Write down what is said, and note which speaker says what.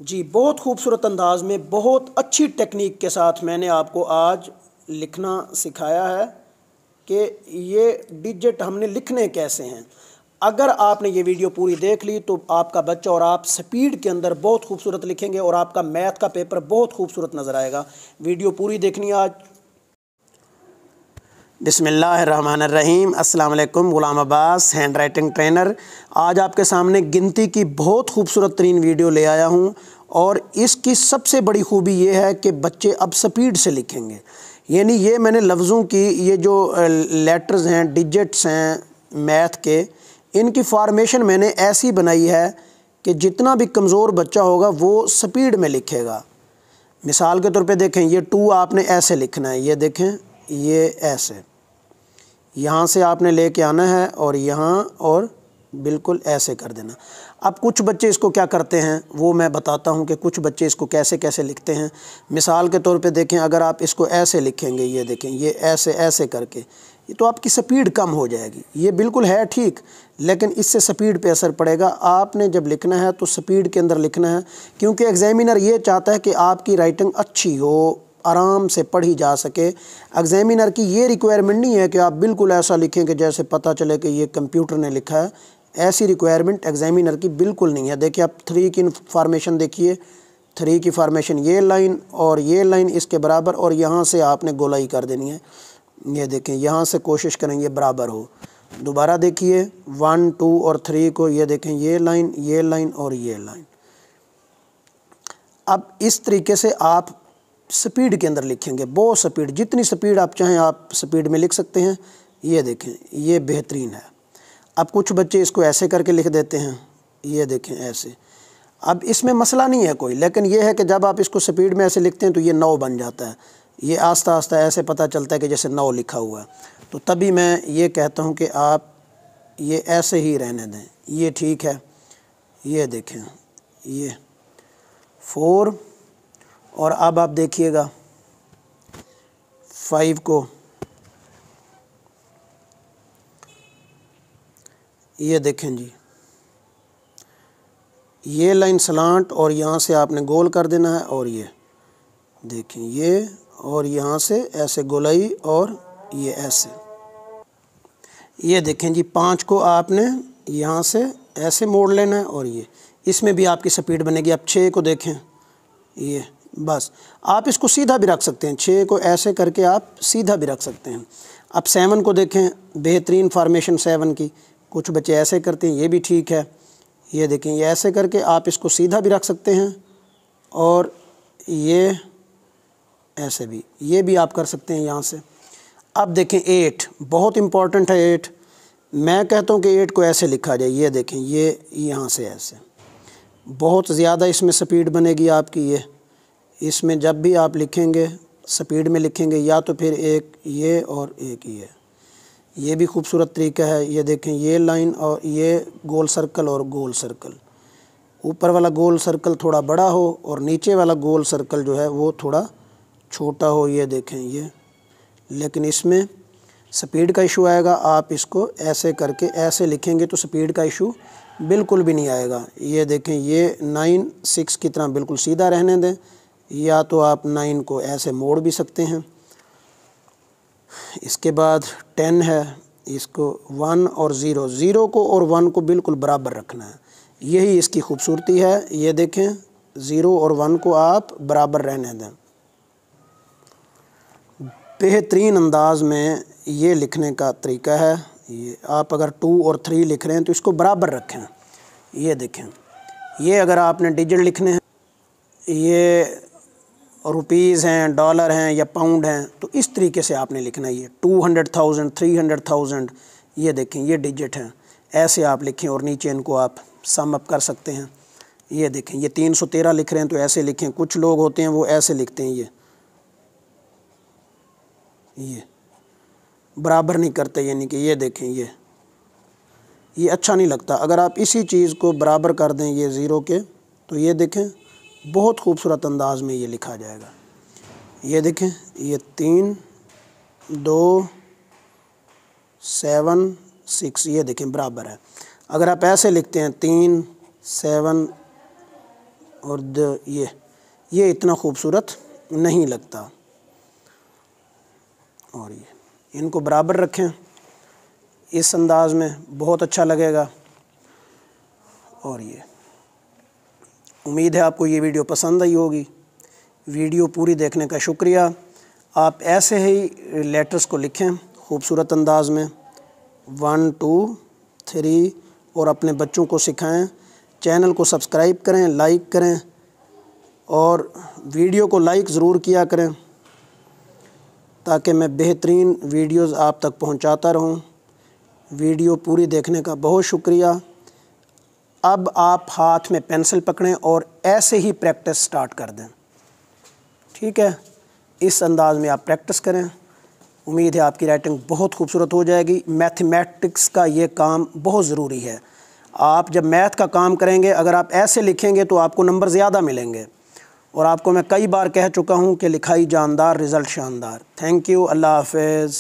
Speaker 1: जी, बहुत खूबसूरत अंदाज में बहुत अच्छी टेक्निक के साथ मैंने आपको आज लिखना सिखाया है कि ये डिजिट हमने लिखने कैसे हैं। अगर आपने ये वीडियो पूरी देख ली तो आपका बच्चा और आप स्पीड के अंदर बहुत खूबसूरत लिखेंगे और आपका मैथ का पेपर बहुत खूबसूरत नज़र आएगा। वीडियो पूरी देखनी है आज। बिस्मिल्लाहिर्रहमानिर्रहीम। अस्सलाम वालेकुम। गुलाम अब्बास, हैंड राइटिंग ट्रेनर। आज आपके सामने गिनती की बहुत खूबसूरत तरीन वीडियो ले आया हूँ और इसकी सबसे बड़ी खूबी ये है कि बच्चे अब स्पीड से लिखेंगे। यानी ये मैंने लफ्ज़ों की ये जो लेटर्स हैं, डिजिट्स हैं मैथ के, इनकी फॉर्मेशन मैंने ऐसी बनाई है कि जितना भी कमज़ोर बच्चा होगा वो स्पीड में लिखेगा। मिसाल के तौर पे देखें, ये 2 आपने ऐसे लिखना है, ये देखें, ये ऐसे यहाँ से आपने लेके आना है और यहाँ और बिल्कुल ऐसे कर देना। अब कुछ बच्चे इसको क्या करते हैं वो मैं बताता हूँ कि कुछ बच्चे इसको कैसे कैसे लिखते हैं। मिसाल के तौर पे देखें, अगर आप इसको ऐसे लिखेंगे, ये देखें, ये ऐसे ऐसे करके, ये तो आपकी स्पीड कम हो जाएगी। ये बिल्कुल है ठीक, लेकिन इससे स्पीड पे असर पड़ेगा। आपने जब लिखना है तो स्पीड के अंदर लिखना है, क्योंकि एग्ज़ामिनर ये चाहता है कि आपकी राइटिंग अच्छी हो, आराम से पढ़ी जा सके। एग्ज़ामिनर की ये रिक्वायरमेंट नहीं है कि आप बिल्कुल ऐसा लिखें कि जैसे पता चले कि ये कंप्यूटर ने लिखा है। ऐसी रिक्वायरमेंट एग्ज़ामिनर की बिल्कुल नहीं है। देखिए, आप 3 की फॉर्मेशन देखिए, 3 की फॉर्मेशन, ये लाइन और ये लाइन इसके बराबर, और यहाँ से आपने गोलाई कर देनी है। ये देखें, यहाँ से कोशिश करें ये बराबर हो। दोबारा देखिए 1, 2 और 3 को, ये देखें, ये लाइन और ये लाइन। अब इस तरीके से आप स्पीड के अंदर लिखेंगे, बहुत स्पीड, जितनी स्पीड आप चाहें आप स्पीड में लिख सकते हैं। ये देखें, ये बेहतरीन है। अब कुछ बच्चे इसको ऐसे करके लिख देते हैं, ये देखें ऐसे। अब इसमें मसला नहीं है कोई, लेकिन ये है कि जब आप इसको स्पीड में ऐसे लिखते हैं तो ये 9 बन जाता है। ये आस्ता आस्ता ऐसे पता चलता है कि जैसे 9 लिखा हुआ है। तो तभी मैं ये कहता हूँ कि आप ये ऐसे ही रहने दें, ये ठीक है। ये देखें, ये 4, और अब आप देखिएगा 5 को, ये देखें जी, ये लाइन सलांट और यहाँ से आपने गोल कर देना है, और ये देखें, ये और यहाँ से ऐसे गोलाई और ये ऐसे। ये देखें जी, 5 को आपने यहाँ से ऐसे मोड़ लेना है, और ये इसमें भी आपकी स्पीड बनेगी। अब 6 को देखें, ये बस आप इसको सीधा भी रख सकते हैं, 6 को ऐसे करके आप सीधा भी रख सकते हैं। अब 7 को देखें, बेहतरीन फार्मेशन 7 की। कुछ बच्चे ऐसे करते हैं, ये भी ठीक है। ये देखें, ये ऐसे करके आप इसको सीधा भी रख सकते हैं, और ये ऐसे भी, ये भी आप कर सकते हैं यहाँ से। अब देखें 8, बहुत इम्पॉर्टेंट है 8। मैं कहता हूँ कि 8 को ऐसे लिखा जाए, ये देखें, ये यहाँ से ऐसे, बहुत ज़्यादा इसमें स्पीड बनेगी आपकी। ये इसमें जब भी आप लिखेंगे स्पीड में लिखेंगे, या तो फिर एक ये और एक ये भी खूबसूरत तरीका है। ये देखें, ये लाइन और ये गोल सर्कल और गोल सर्कल, ऊपर वाला गोल सर्कल थोड़ा बड़ा हो और नीचे वाला गोल सर्कल जो है वो थोड़ा छोटा हो। ये देखें, ये, लेकिन इसमें स्पीड का इशू आएगा। आप इसको ऐसे करके ऐसे लिखेंगे तो स्पीड का इशू बिल्कुल भी नहीं आएगा। ये देखें, ये 9 6 की तरह बिल्कुल सीधा रहने दें, या तो आप 9 को ऐसे मोड़ भी सकते हैं। इसके बाद 10 है, इसको 1 और 0 को और 1 को बिल्कुल बराबर रखना है। यही इसकी खूबसूरती है। ये देखें, 0 और 1 को आप बराबर रहने दें। बेहतरीन अंदाज में ये लिखने का तरीका है। ये आप अगर 2 और 3 लिख रहे हैं तो इसको बराबर रखें। ये देखें, ये अगर आपने डिजिट लिखने हैं, ये रुपीज़ हैं, डॉलर हैं या पाउंड हैं, तो इस तरीके से आपने लिखना है। ये 200,000, 300,000, ये देखें, ये डिजिट हैं, ऐसे आप लिखें और नीचे इनको आप सम अप कर सकते हैं। ये देखें, ये 313 लिख रहे हैं तो ऐसे लिखें। कुछ लोग होते हैं वो ऐसे लिखते हैं, ये बराबर नहीं करते, यानी कि ये देखें, ये अच्छा नहीं लगता। अगर आप इसी चीज़ को बराबर कर दें ये 0 के, तो ये देखें बहुत खूबसूरत अंदाज में ये लिखा जाएगा। ये देखें, ये 3, 2, 7, 6, ये देखें बराबर है। अगर आप ऐसे लिखते हैं 3, 7, और ये इतना खूबसूरत नहीं लगता। और ये इनको बराबर रखें, इस अंदाज में बहुत अच्छा लगेगा। और ये उम्मीद है आपको ये वीडियो पसंद आई होगी। वीडियो पूरी देखने का शुक्रिया। आप ऐसे ही लेटर्स को लिखें खूबसूरत अंदाज में 1 2 3 और अपने बच्चों को सिखाएं। चैनल को सब्सक्राइब करें, लाइक करें और वीडियो को लाइक ज़रूर किया करें ताकि मैं बेहतरीन वीडियोस आप तक पहुंचाता रहूं। वीडियो पूरी देखने का बहुत शुक्रिया। अब आप हाथ में पेंसिल पकड़ें और ऐसे ही प्रैक्टिस स्टार्ट कर दें। ठीक है, इस अंदाज में आप प्रैक्टिस करें। उम्मीद है आपकी राइटिंग बहुत खूबसूरत हो जाएगी। मैथमेटिक्स का ये काम बहुत ज़रूरी है। आप जब मैथ का काम करेंगे, अगर आप ऐसे लिखेंगे तो आपको नंबर ज़्यादा मिलेंगे। और आपको मैं कई बार कह चुका हूँ कि लिखाई जानदार, रिज़ल्ट शानदार। Thank you. अल्लाह हाफ़िज़।